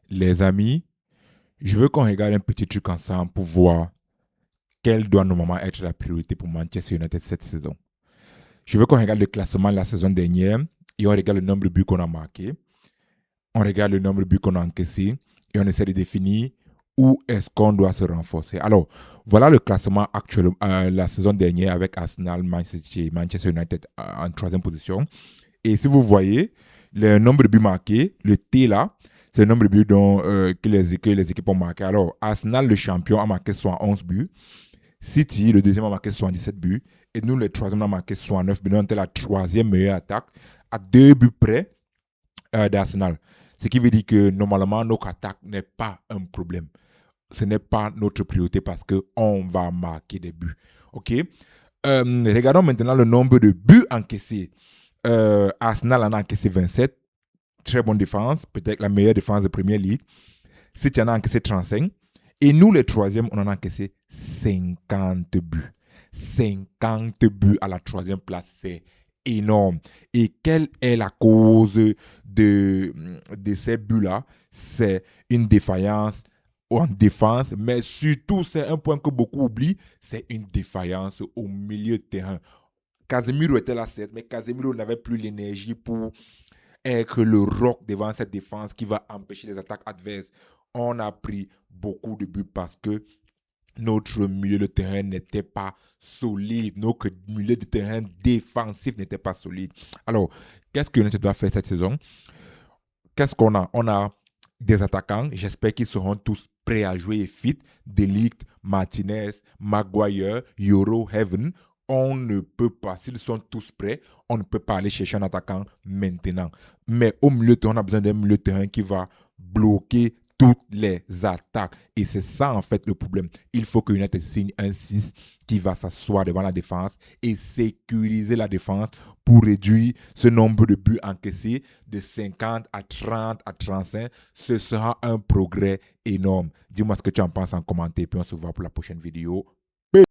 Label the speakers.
Speaker 1: Les amis, je veux qu'on regarde un petit truc ensemble pour voir quelle doit normalement être la priorité pour Manchester United cette saison. Je veux qu'on regarde le classement de la saison dernière et on regarde le nombre de buts qu'on a marqués. On regarde le nombre de buts qu'on a encaissés et on essaie de définir où est-ce qu'on doit se renforcer. Alors, voilà le classement actuel, la saison dernière avec Arsenal, Manchester United en troisième position. Et si vous voyez, le nombre de buts marqués, le T là, c'est le nombre de buts que les équipes ont marqué. Alors, Arsenal, le champion, a marqué 11 buts. City, le deuxième, a marqué 17 buts. Et nous, le troisième, a marqué 9 buts. Donc, on était la troisième meilleure attaque à 2 buts près d'Arsenal. Ce qui veut dire que normalement, notre attaque n'est pas un problème. Ce n'est pas notre priorité parce qu'on va marquer des buts. OK? Regardons maintenant le nombre de buts encaissés. Arsenal en a encaissé 27. Très bonne défense. Peut-être la meilleure défense de Premier League. City en a encaissé 35. Et nous, les troisièmes, on en a encaissé 50 buts. 50 buts à la troisième place, c'est énorme. Et quelle est la cause de ces buts-là? C'est une défaillance en défense, mais surtout, c'est un point que beaucoup oublient, c'est une défaillance au milieu de terrain. Casemiro était là, certes, mais Casemiro n'avait plus l'énergie pour être le roc devant cette défense qui va empêcher les attaques adverses. On a pris beaucoup de buts parce que notre milieu de terrain n'était pas solide. Notre milieu de terrain défensif n'était pas solide. Alors, qu'est-ce que United doit faire cette saison? Qu'est-ce qu'on a? On a des attaquants. J'espère qu'ils seront tous prêts à jouer et fit. De Ligt, Martinez, Maguire, Euro, Heaven. On ne peut pas, s'ils sont tous prêts, on ne peut pas aller chercher un attaquant maintenant. Mais au milieu de terrain, on a besoin d'un milieu de terrain qui va bloquer toutes les attaques. Et c'est ça, en fait, le problème. Il faut que United signe un 6 qui va s'asseoir devant la défense et sécuriser la défense pour réduire ce nombre de buts encaissés de 50 à 30 à 35. Ce sera un progrès énorme. Dis-moi ce que tu en penses en commentaire, puis on se voit pour la prochaine vidéo.